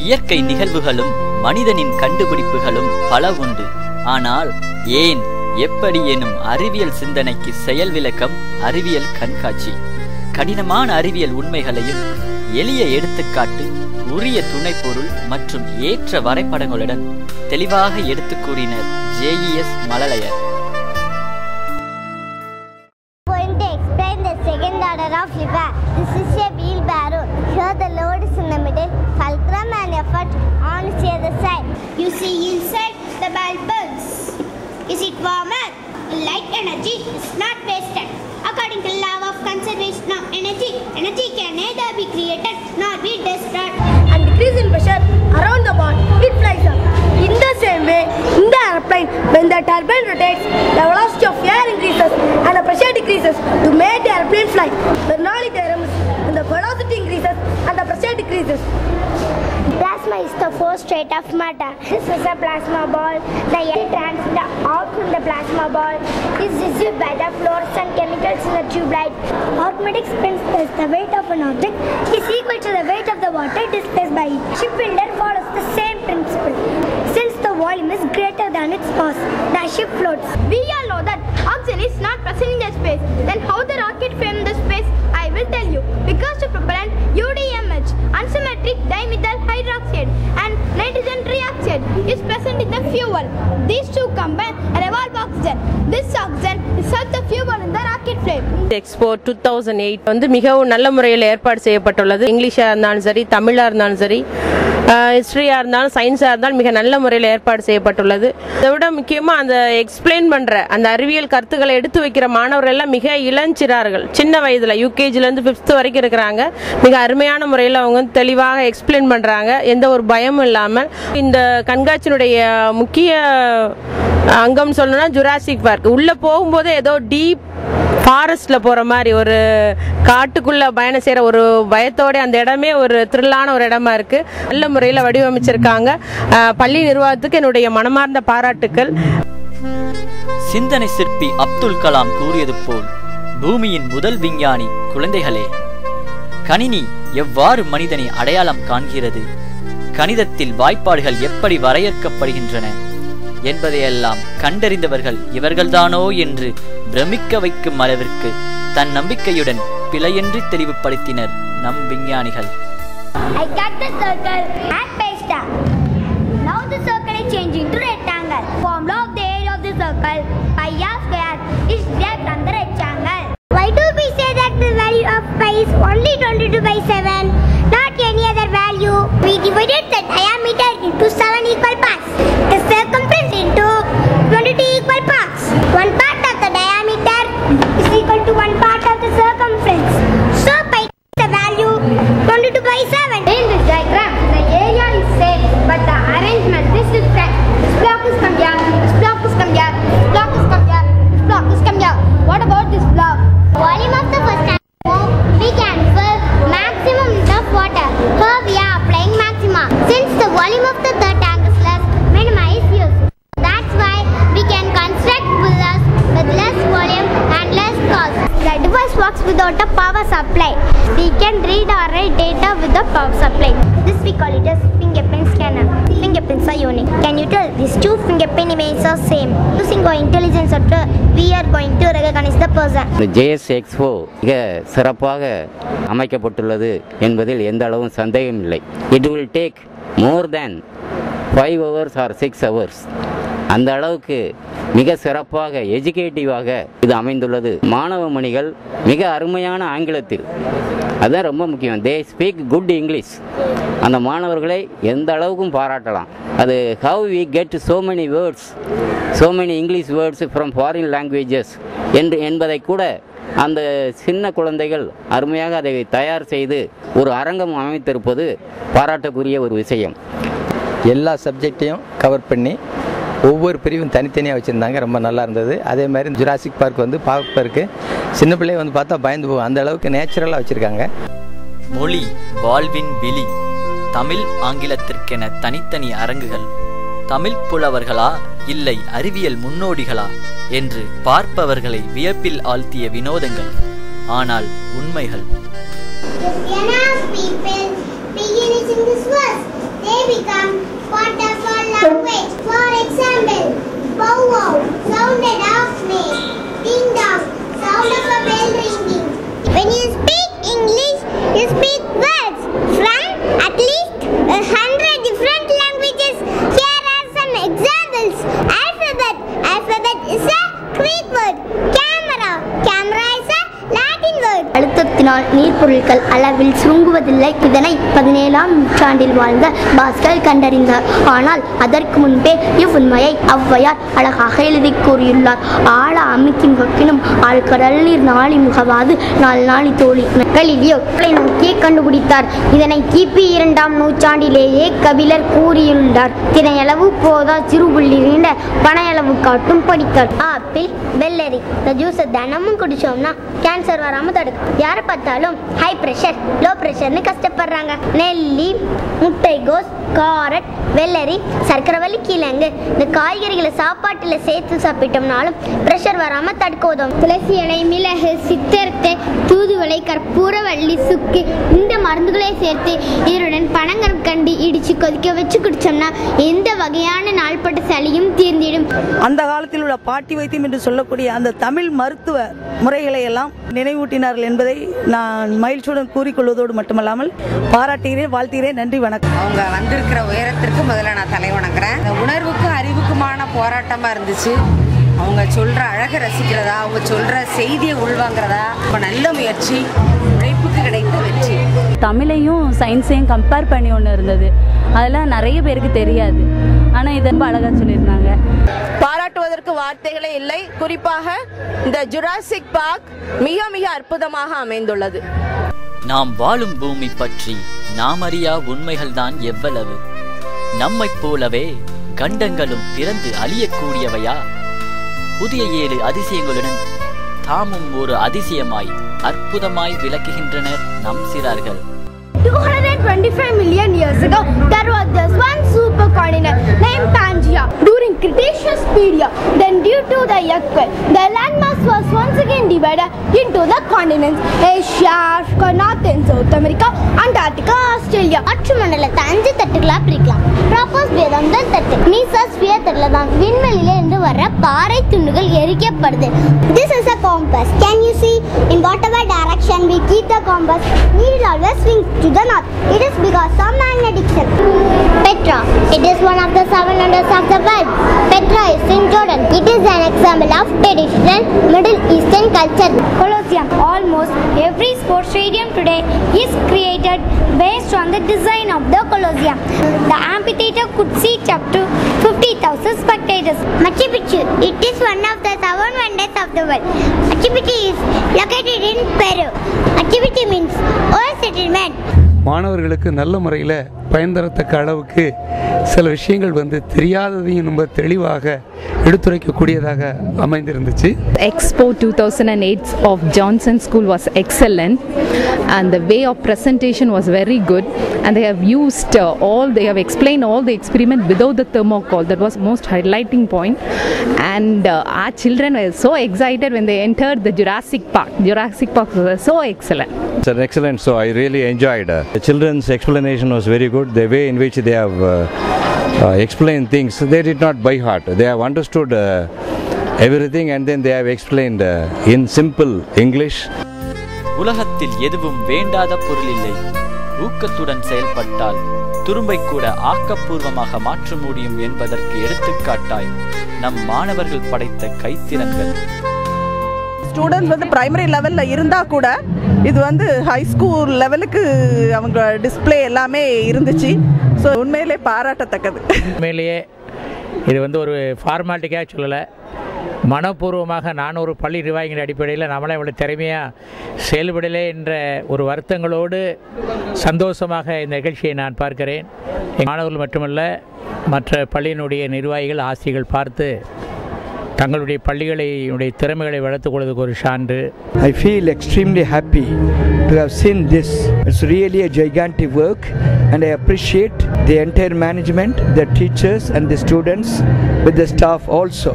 இயற்கை நிகழ்வுகளும் மனிதனின் கண்டுபிடிப்புகளும் பல உண்டு. ஆனால் ஏன், எப்படி எனும் அறிவியல் சிந்தனைக்கு செயல் விளக்கம் அறிவியல் கண்காட்சி. கடினமான அறிவியல் உண்மைகளையும் எளிய எடுத்துக்காட்டு, உரிய துணைப்பொருள் மற்றும் ஏற்ற வரைபடங்களுடன் தெளிவாக எடுத்துக் கூறினர் JES மழலையர். Of liver. This is a wheelbarrow. Here the load is in the middle, fulcrum and effort on the other side. You see inside the bulb burns. Is it warmer? Light energy is not wasted. According to law of conservation of energy, energy can neither be created nor be destroyed. And decrease in pressure around the ball, it flies up. In the same way, in the airplane, when the turbine rotates, the velocity of air increases and the pressure decreases to make the airplane fly. Bernoulli theorem is when the velocity increases and the pressure decreases. Plasma is the first state of matter. This is a plasma ball. The air transmitted out from the plasma ball is received by the fluorescent chemicals in the tube light. Arithmetic principle: the weight of an object is equal to the weight of the water displaced by it. Shipbuilder follows the same principle. Since the volume is greater than its mass, the ship floats. We all know that oxygen is not present in the space. Then how the rocket framed the space? I will tell you. Because the propellant UDMH, unsymmetric dimethyl hydroxide, and nitrogen trioxide is present in the fuel. These two combine and evolve oxygen. This oxygen is the fuel in the rocket flame. Expo 2008 வந்து மிகவும் நல்ல முறையில் ஏற்பாடு செய்யப்பட்டுள்ளது. இங்கிலீஷாக இருந்தாலும் சரி, தமிழாக இருந்தாலும் சரி, ஹிஸ்ட்ரியாக இருந்தாலும் சயின்ஸாக இருந்தாலும் மிக நல்ல முறையில் ஏற்பாடு செய்யப்பட்டுள்ளது. இதை விட முக்கியமாக அந்த எக்ஸ்பிளைன் பண்ணுற அந்த அறிவியல் கருத்துக்களை எடுத்து வைக்கிற மாணவர்கள் எல்லாம் மிக இளஞ்சிறார்கள். சின்ன வயதில் UKGலேருந்து 5th வரைக்கும் இருக்கிறாங்க. மிக அருமையான முறையில் அவங்க தெளிவாக எக்ஸ்பிளைன் பண்ணுறாங்க, எந்த ஒரு பயமும் இல்லாமல். இந்த கண்காட்சியினுடைய முக்கிய அங்கம் சொல்லணும்னா ஜுராசிக் பார்க். உள்ளே போகும்போதே ஏதோ டீப் ஃபாரஸ்ட்ல போற மாதிரி, ஒரு காட்டுக்குள்ள பயணம் செய்யற ஒரு பயத்தோட அந்த இடமே ஒரு த்ரில்லான ஒரு இடமா இருக்கு. நல்ல முறையில் வடிவமைச்சிருக்காங்க. பள்ளி நிர்வாகத்துக்கு என்னுடைய மனமார்ந்த பாராட்டுக்கள். சிந்தனை சிற்பி அப்துல் கலாம் கூறியது போல், பூமியின் முதல் விஞ்ஞானி குழந்தைகளே. கணினி எவ்வாறு மனிதனை அடையாளம் காண்கிறது, கணிதத்தில் வாய்ப்பாடுகள் எப்படி வரையறுக்கப்படுகின்றன என்பதையெல்லாம் கண்டறிந்தவர்கள் இவர்கள்தானோ என்று பிரமிக்க வைக்கும் அளவிற்கு தன் நம்பிக்கையுடன் பிழையின்றி தெளிவுபடுத்தினர் நம் விஞ்ஞானிகள். I cut the circle and paste it. Now the circle is changing to rectangle. Formula of the area of the circle, pi r square, is left on the rectangle. Why do we say that the value of pi is only 22/7, not any other value? We divided the diameter into 7 equal parts. The circumference into 22 equal parts. One part of the diameter is equal to one part of the circumference. So pi is the value 22/7. In this diagram, the area is same, but the arrangement is different. This block is come here, this block is come here, this block is come here, this block is come here. What about this block? Volume of the first tank, we can fill maximum of water. Here we are applying maxima. Since the volume of the third tank is less, minima is used. That's why we can construct villas with less volume and less cost. The device works without a power supply. We can read or write data with the power supply. This we call it as fingerprint scanner. Fingerprints are unique. Can you tell these two fingerprint images are same? Using our intelligence software, we are going to recognize the person. JS Expo மிக சிறப்பாக அமைக்கப்பட்டுள்ளது என்பதில் எந்த அளவும் சந்தேகம் இல்லை. It will take more than 5 hours or 6 hours. அந்த அளவுக்கு மிக சிறப்பாக எஜுகேட்டிவாக இது அமைந்துள்ளது. மாணவ மணிகள் மிக அருமையான ஆங்கிலத்தில், அதுதான் ரொம்ப முக்கியம். They speak good English. அந்த மாணவர்களை எந்த அளவுக்கும் பாராட்டலாம். அது how we get so many words, so many English words from foreign languages என்பதை கூட அந்த சின்ன குழந்தைகள் அருமையாக அதை தயார் செய்து ஒரு அரங்கம் அமைத்திருப்பது பாராட்டக்கூடிய ஒரு விஷயம். எல்லா சப்ஜெக்டையும் கவர் பண்ணி ஒவ்வொரு பிரிவும் தனித்தனியாக வச்சுருந்தாங்க. ரொம்ப நல்லா இருந்தது. அதே மாதிரி ஜுராசிக் பார்க் வந்து பார்ப்பதற்கு சின்ன பிள்ளை வந்து பார்த்தா பயந்து போகும், அந்த அளவுக்கு நேச்சுரலாக வச்சுருக்காங்க. மொழி வாழ்வின் விழி. தமிழ் ஆங்கிலத்திற்கென தனித்தனி அரங்குகள். தமிழ் புலவர்களா இல்லை அறிவியல் முன்னோடிகளா என்று பார்ப்பவர்களை வியப்பில் ஆழ்த்திய வினோதங்கள். ஆனால் உண்மைகள். People beginning this verse, they பொருட்கள் அளவில் சுருங்குவதில்லை. இதனை 17ஆம் நூற்றாண்டில் வாழ்ந்த பாஸ்கல் கண்டறிந்தார். ஆனால் அதற்கு முன்பே இவ்வுண்மையை ஔவையார் அழகாக எழுதி கூறியுள்ளார். ஆழ அமுக்கி முகக்கினும் ஆழ்கடல் நீர் நாளி முகவாது நாள் நாளி தோழி. கலிலியோ நோக்கியே கண்டுபிடித்தார். இதனை கிபி 2ஆம் நூற்றாண்டிலேயே கபிலர் கூறியுள்ளார். தினையளவு போதா சிறுபுள்ளி நீண்ட பனையளவு காட்டும் படித்தார். ஆப்பிள், வெள்ளரி இந்த ஜூஸை தினமும் குடிச்சோம்னா கேன்சர் வராமல் தடுக்கும். யாரை பார்த்தாலும் ஹை ப்ரெஷர், லோ ப்ரெஷர்னு கஷ்டப்படுறாங்க. நெல்லி, முட்டைகோஸ், காரட், வெள்ளரி, சர்க்கரைவள்ளி கிழங்கு இந்த காய்கறிகளை சாப்பாட்டில் சேர்த்து சாப்பிட்டோம்னாலும் ப்ரெஷர் வராமல் தடுக்க உதவும். துளசி இலை, மிளகு, சித்தரத்தை, தூதுவளை, கற்பூரவள்ளி, சுக்கு இந்த மருந்துகளை சேர்த்து இதனுடன் பனங்கற்கண்டு இடித்து கொதிக்க வச்சு குடிச்சோம்னா எந்த வகையான நாள்பட்ட சளியும் தீர்ந்திடும். அந்த காலத்தில் உள்ள பாட்டி வைத்தியம் என்று சொல்லக்கூடிய அந்த தமிழ் மருத்துவ முறைகளை எல்லாம் நினைவூட்டினார்கள் என்பதை நான் மகிழ்ச்சியுடன் கூறிக்கொள்வதோடு மட்டுமல்லாமல் பாராட்டுகிறேன், வாழ்த்துகிறேன். நன்றி, வணக்கம். அவங்க வந்திருக்கிற உயரத்திற்கு முதல்ல நான் தலை வணங்குறேன். இந்த உணர்வுக்கும் அறிவுக்குமான போராட்டமாக இருந்துச்சு. அவங்க சொல்கிற அழகை ரசிக்கிறதா, அவங்க சொல்கிற செய்தியை உள்வாங்கிறதா, நல்ல முயற்சி, உழைப்புக்கு கிடைத்த வெற்றி. தமிழையும் சயின்ஸையும் கம்பேர் பண்ணி ஒன்று இருந்தது, அதெல்லாம் நிறைய பேருக்கு தெரியாது. ஆனால் இது ரொம்ப அழகாக சொல்லியிருந்தாங்க. பாராட்டுவதற்கு வார்த்தைகளே இல்லை. குறிப்பாக இந்த ஜுராசிக் பார்க் மிக மிக அற்புதமாக அமைந்துள்ளது. நாம் வாழும் பூமி பற்றி நாம் அறியா உண்மைகள்தான் எவ்வளவு. நம்மைப் போலவே கண்டங்களும் பிறந்து அழியக்கூடியவையா? புதிய 7 அதிசயங்களுடன் தாமும் ஒரு அதிசயமாய் அற்புதமாய் விளக்குகின்றனர் நம் சிறார்கள். 225 million years ago, there was this one supercontinent named Pangaea. During Cretaceous period, then due to the earthquake, the landmass was once again divided into the continents Asia, Africa, North and South America, Antarctica, Australia. அற்று மண்டலத்தை 5 தட்டுகளா பிரிக்கலாம். Troposphere தான் தட்டு. Mesosphere தட்டுல தான் விண்வெளியில இருந்து வர பாறை துண்டுகள் எரிக்கப்படுது. This is a compass. Can you see in whatever direction we keep the compass, needle always swings to the north. It is because of magnetic shift. Petra. It is one of the 7 wonders of the world. Petra is in Jordan. It is an example of traditional Middle Eastern culture. Colosseum. Almost every sports stadium today is created based on the design of the Colosseum. The amphitheater could seat up to 50,000 spectators. Machu Picchu. It is one of the 7 wonders of the world. Machu Picchu is located in Peru. Machu Picchu means old settlement. மாணவர்களுக்கு நல்ல முறையில் பயன் தரத்தக்க அளவுக்கு சில விஷயங்கள் தெரியாததையும் ரொம்ப தெளிவாக எடுத்துரைக்கக்கூடியதாக அமைந்திருந்துச்சு. Expo 2008 of Johnson School was excellent and the way of presentation was very good and they have used they have explained all the experiment without the thermocol. That was most highlighting point and our children were so excited when they entered the Jurassic Park. Jurassic Park was so excellent. It's an excellent, so I really enjoyed. The children's explanation was very good. The way in which they have explained things, they did not by heart. They have understood everything and then they have explained in simple English. உலகத்தில் எதுவும் வேண்டாத பொருள் இல்லை. ஊக்கத்துடன் செயல்பட்டால் துரும்பை கூட ஆக்கப்பூர்வமாக மாற்ற முடியும் என்பதற்கு எடுத்துக்காட்டாய் நம் மாணவர்கள் படைத்த கைத்திறன்கள். ஸ்டூடெண்ட்ஸ் பிரைமரி லெவலில் இருந்தால் கூட இது ஹை ஸ்கூல் லெவலுக்கு அவங்க டிஸ்பிளே எல்லாமே இருந்துச்சு. ஸோ உண்மையிலே பாராட்டத்தக்கது. உண்மையிலேயே இது ஒரு ஃபார்மாலிட்டிக்காக சொல்லலை, மனப்பூர்வமாக நான் ஒரு பள்ளி நிர்வாகிகளின் அடிப்படையில் நம்மளே இவ்வளோ திறமையாக செயல்படலே என்ற ஒரு வருத்தங்களோடு சந்தோஷமாக இந்த நிகழ்ச்சியை நான் பார்க்கிறேன். மாணவர்கள் மட்டுமல்ல, மற்ற பள்ளியினுடைய நிர்வாகிகள், ஆசிரியர்கள் பார்த்து தங்களுடைய பள்ளிகளுடைய திறமைகளை வளர்த்துக் கொள்வதற்கு ஒரு சான்று. I feel extremely happy to have seen this. It's really a gigantic work and I appreciate the entire management, the teachers and the students with the staff also.